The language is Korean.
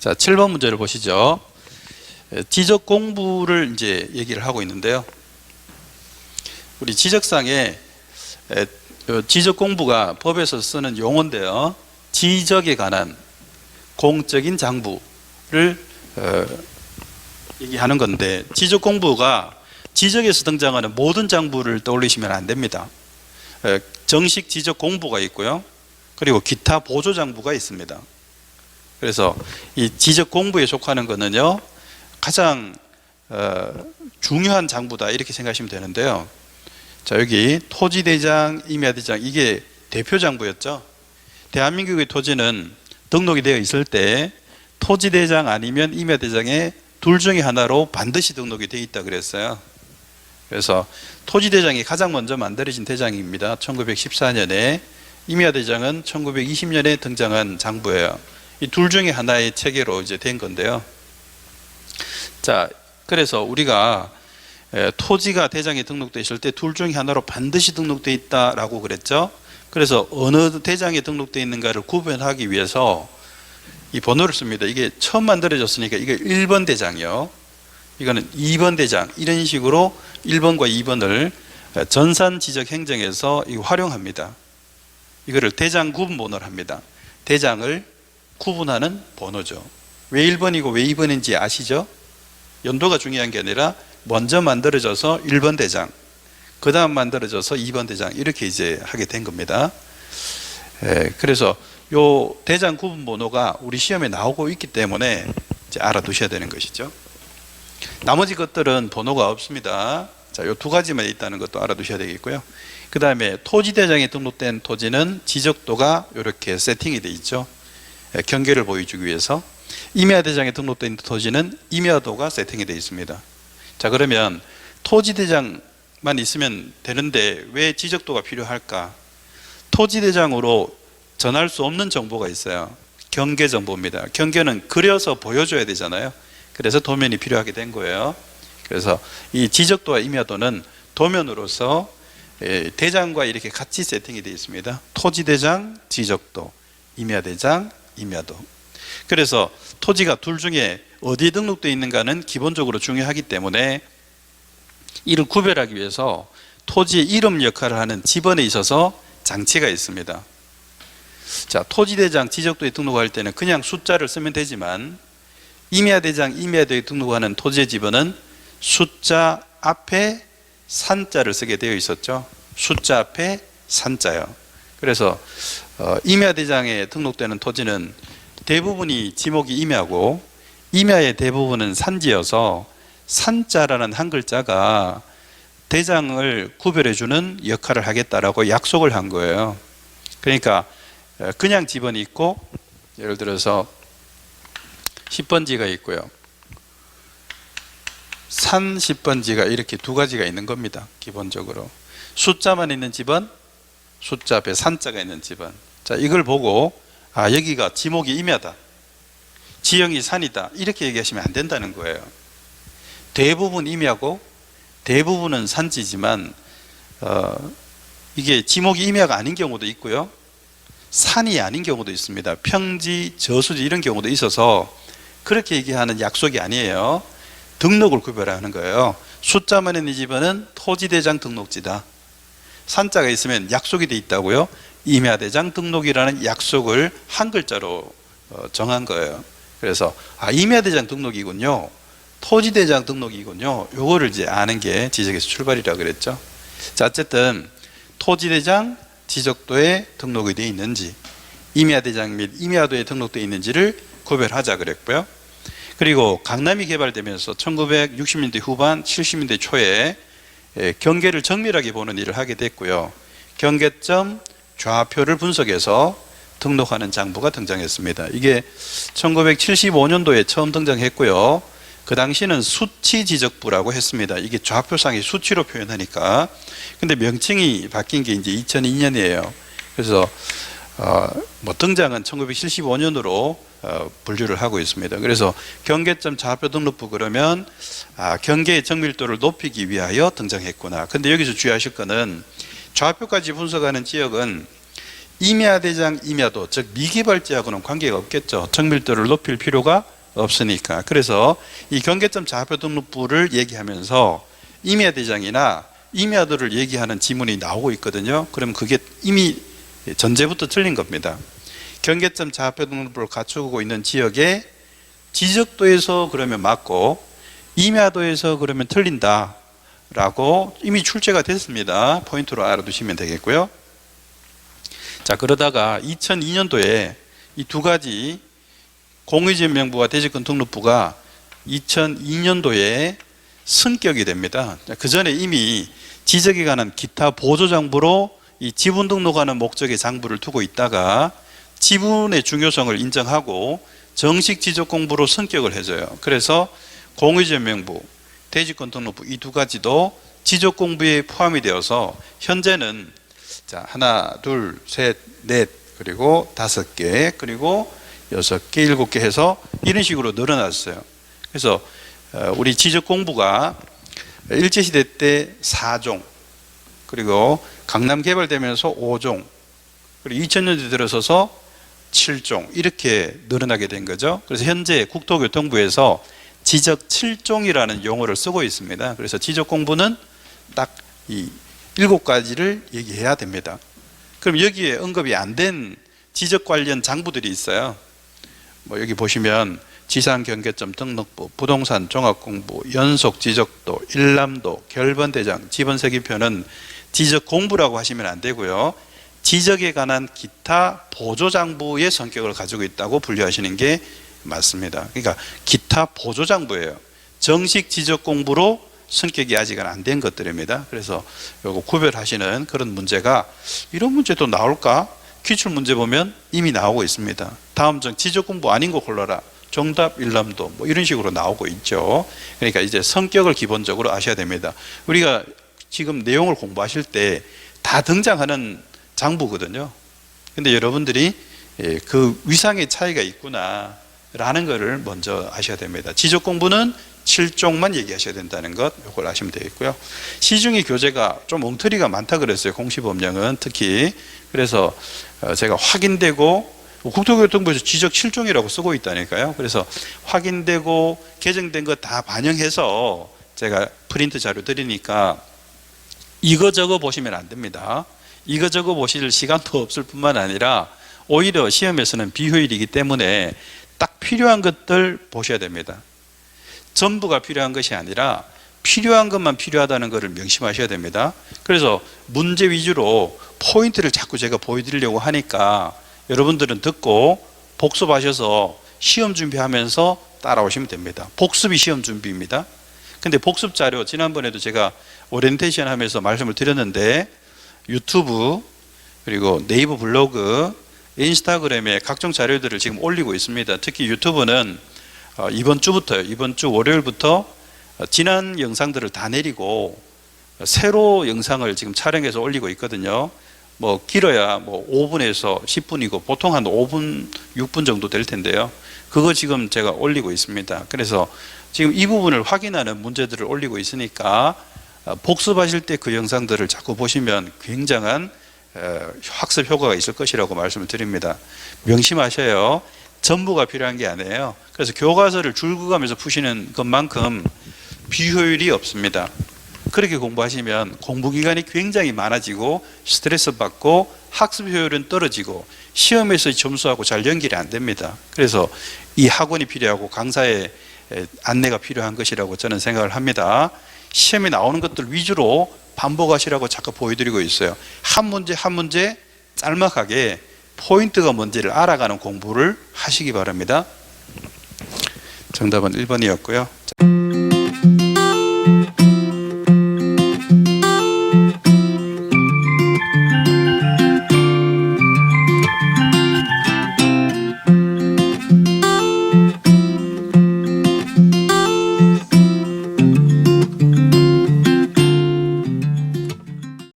자, 7번 문제를 보시죠. 지적 공부를 이제 얘기를 하고 있는데요. 우리 지적상에 지적 공부가 법에서 쓰는 용어인데요. 지적에 관한 공적인 장부를 얘기하는 건데, 지적 공부가 지적에서 등장하는 모든 장부를 떠올리시면 안 됩니다. 정식 지적 공부가 있고요. 그리고 기타 보조 장부가 있습니다. 그래서 이 지적 공부에 속하는 거는요, 가장 중요한 장부다 이렇게 생각하시면 되는데요. 자, 여기 토지대장, 임야대장, 이게 대표 장부였죠. 대한민국의 토지는 등록이 되어 있을 때 토지대장 아니면 임야대장의 둘 중에 하나로 반드시 등록이 되어 있다 그랬어요. 그래서 토지대장이 가장 먼저 만들어진 대장입니다. 1914년에. 임야대장은 1920년에 등장한 장부예요. 이 둘 중에 하나의 체계로 이제 된 건데요. 자, 그래서 우리가 토지가 대장에 등록되어 있을 때 둘 중에 하나로 반드시 등록되어 있다라고 그랬죠. 그래서 어느 대장에 등록되어 있는가를 구분하기 위해서 이 번호를 씁니다. 이게 처음 만들어졌으니까 이게 1번 대장이요. 이거는 2번 대장, 이런 식으로 1번과 2번을 전산 지적 행정에서 활용합니다. 이거를 대장 구분 번호를 합니다. 대장을 구분하는 번호죠. 왜 1번이고 왜 2번인지 아시죠? 연도가 중요한 게 아니라 먼저 만들어져서 1번 대장, 그 다음 만들어져서 2번 대장, 이렇게 이제 하게 된 겁니다. 그래서 요 대장 구분 번호가 우리 시험에 나오고 있기 때문에 이제 알아두셔야 되는 것이죠. 나머지 것들은 번호가 없습니다. 자, 요 두 가지만 있다는 것도 알아두셔야 되겠고요. 그 다음에 토지대장에 등록된 토지는 지적도가 이렇게 세팅이 되어 있죠. 경계를 보여주기 위해서. 임야대장에 등록된 토지는 임야도가 세팅이 되어 있습니다. 자, 그러면 토지대장만 있으면 되는데 왜 지적도가 필요할까? 토지대장으로 전할 수 없는 정보가 있어요. 경계 정보입니다. 경계는 그려서 보여줘야 되잖아요. 그래서 도면이 필요하게 된 거예요. 그래서 이 지적도와 임야도는 도면으로서 대장과 이렇게 같이 세팅이 되어 있습니다. 토지대장, 지적도, 임야대장, 임야도. 그래서 토지가 둘 중에 어디에 등록되어 있는가는 기본적으로 중요하기 때문에 이를 구별하기 위해서 토지의 이름 역할을 하는 지번에 있어서 장치가 있습니다. 자, 토지대장, 지적도에 등록할 때는 그냥 숫자를 쓰면 되지만 임야대장, 임야도에 등록하는 토지의 지번은 숫자 앞에 산자를 쓰게 되어 있었죠. 숫자 앞에 산자요. 그래서 임야대장에 등록되는 토지는 대부분이 지목이 임야고 임야의 대부분은 산지여서 산자라는 한 글자가 대장을 구별해주는 역할을 하겠다라고 약속을 한 거예요. 그러니까 그냥 지번이 있고, 예를 들어서 10번지가 있고요, 산 10번지가 이렇게 두 가지가 있는 겁니다. 기본적으로 숫자만 있는 지번, 숫자 앞에 산자가 있는 지번. 자, 이걸 보고 아, 여기가 지목이 임야다, 지형이 산이다, 이렇게 얘기하시면 안 된다는 거예요. 대부분 임야고 대부분은 산지지만 이게 지목이 임야가 아닌 경우도 있고요, 산이 아닌 경우도 있습니다. 평지, 저수지 이런 경우도 있어서 그렇게 얘기하는 약속이 아니에요. 등록을 구별하는 거예요. 숫자만 있는 지번은 토지대장 등록지다. 산자가 있으면 약속이 돼 있다고요. 임야대장 등록이라는 약속을 한 글자로 정한 거예요. 그래서 아, 임야대장 등록이군요, 토지대장 등록이군요, 요거를 이제 아는 게 지적에서 출발이라고 그랬죠. 자, 어쨌든 토지대장, 지적도에 등록이 되어 있는지, 임야대장 및 임야도에 등록되어 있는지를 구별하자 그랬고요. 그리고 강남이 개발되면서 1960년대 후반 70년대 초에 경계를 정밀하게 보는 일을 하게 됐고요. 경계점 좌표를 분석해서 등록하는 장부가 등장했습니다. 이게 1975년도에 처음 등장했고요. 그 당시는 수치지적부라고 했습니다. 이게 좌표상의 수치로 표현하니까. 근데 명칭이 바뀐 게 이제 2002년이에요. 그래서 등장은 1975년으로 분류를 하고 있습니다. 그래서 경계점 좌표 등록부 그러면 경계의 정밀도를 높이기 위하여 등장했구나. 근데 여기서 주의하실 거는 좌표까지 분석하는 지역은 임야대장 임야도, 즉 미개발지하고는 관계가 없겠죠. 정밀도를 높일 필요가 없으니까. 그래서 이 경계점 좌표 등록부를 얘기하면서 임야대장이나 임야도를 얘기하는 지문이 나오고 있거든요. 그럼 그게 이미 전제부터 틀린 겁니다. 경계점 좌표 등록부를 갖추고 있는 지역에 지적도에서 그러면 맞고 임야도에서 그러면 틀린다 라고 이미 출제가 됐습니다. 포인트로 알아두시면 되겠고요. 자, 그러다가 2002년도에 이 두 가지 공유지명부와 대지권 등록부가 2002년도에 승격이 됩니다. 그 전에 이미 지적에 관한 기타 보조장부로 이 지분 등록하는 목적의 장부를 두고 있다가 지분의 중요성을 인정하고 정식 지적 공부로 승격을 해줘요. 그래서 공유지명부, 대지권 등록부 이 두 가지도 지적 공부에 포함이 되어서 현재는 자, 하나, 둘, 셋, 넷, 그리고 5개, 그리고 6개, 7개 해서 이런 식으로 늘어났어요. 그래서 우리 지적 공부가 일제시대 때 4종, 그리고 강남 개발되면서 5종, 그리고 2000년대 들어서서 7종 이렇게 늘어나게 된 거죠. 그래서 현재 국토교통부에서 지적 7종이라는 용어를 쓰고 있습니다. 그래서 지적 공부는 딱 이 7가지를 얘기해야 됩니다. 그럼 여기에 언급이 안 된 지적 관련 장부들이 있어요. 뭐 여기 보시면 지상경계점 등록부, 부동산 종합공부, 연속지적도, 일람도, 결번대장, 지번세기표는 지적 공부라고 하시면 안 되고요. 지적에 관한 기타 보조장부의 성격을 가지고 있다고 분류하시는 게 맞습니다. 그러니까 기타 보조장부예요. 정식 지적 공부로 성격이 아직은 안 된 것들입니다. 그래서 이거 구별하시는 그런 문제가 이런 문제도 나올까? 기출 문제 보면 이미 나오고 있습니다. 다음 중 지적 공부 아닌 거 골라라. 정답 일람도 뭐 이런 식으로 나오고 있죠. 그러니까 이제 성격을 기본적으로 아셔야 됩니다. 우리가 지금 내용을 공부하실 때 다 등장하는 장부거든요. 근데 여러분들이 그 위상의 차이가 있구나 라는 것을 먼저 아셔야 됩니다. 지적 공부는 7종만 얘기하셔야 된다는 것, 이걸 아시면 되겠고요. 시중의 교재가 좀 엉터리가 많다 그랬어요. 공시법령은 특히. 그래서 제가 확인되고 국토교통부에서 지적 7종이라고 쓰고 있다니까요. 그래서 확인되고 개정된 거 다 반영해서 제가 프린트 자료 드리니까 이거 저거 보시면 안 됩니다. 이거 저거 보실 시간도 없을 뿐만 아니라 오히려 시험에서는 비효율이기 때문에 딱 필요한 것들 보셔야 됩니다. 전부가 필요한 것이 아니라 필요한 것만 필요하다는 것을 명심하셔야 됩니다. 그래서 문제 위주로 포인트를 자꾸 제가 보여드리려고 하니까 여러분들은 듣고 복습하셔서 시험 준비하면서 따라오시면 됩니다. 복습이 시험 준비입니다. 근데 복습 자료 지난번에도 제가 오리엔테이션 하면서 말씀을 드렸는데 유튜브 그리고 네이버 블로그 인스타그램에 각종 자료들을 지금 올리고 있습니다. 특히 유튜브는 이번 주부터요. 이번 주 월요일부터 지난 영상들을 다 내리고 새로 영상을 지금 촬영해서 올리고 있거든요. 뭐 길어야 뭐 5분에서 10분이고 보통 한 5분, 6분 정도 될 텐데요. 그거 지금 제가 올리고 있습니다. 그래서 지금 이 부분을 확인하는 문제들을 올리고 있으니까 복습하실 때 그 영상들을 자꾸 보시면 굉장한 학습 효과가 있을 것이라고 말씀을 드립니다. 명심하셔요. 전부가 필요한 게 아니에요. 그래서 교과서를 줄거가면서 푸시는 것만큼 비효율이 없습니다. 그렇게 공부하시면 공부 기간이 굉장히 많아지고 스트레스 받고 학습 효율은 떨어지고 시험에서의 점수하고 잘 연결이 안 됩니다. 그래서 이 학원이 필요하고 강사의 안내가 필요한 것이라고 저는 생각을 합니다. 시험에 나오는 것들 위주로 반복하시라고 자꾸 보여드리고 있어요. 한 문제 한 문제 짤막하게 포인트가 뭔지를 알아가는 공부를 하시기 바랍니다. 정답은 1번이었고요.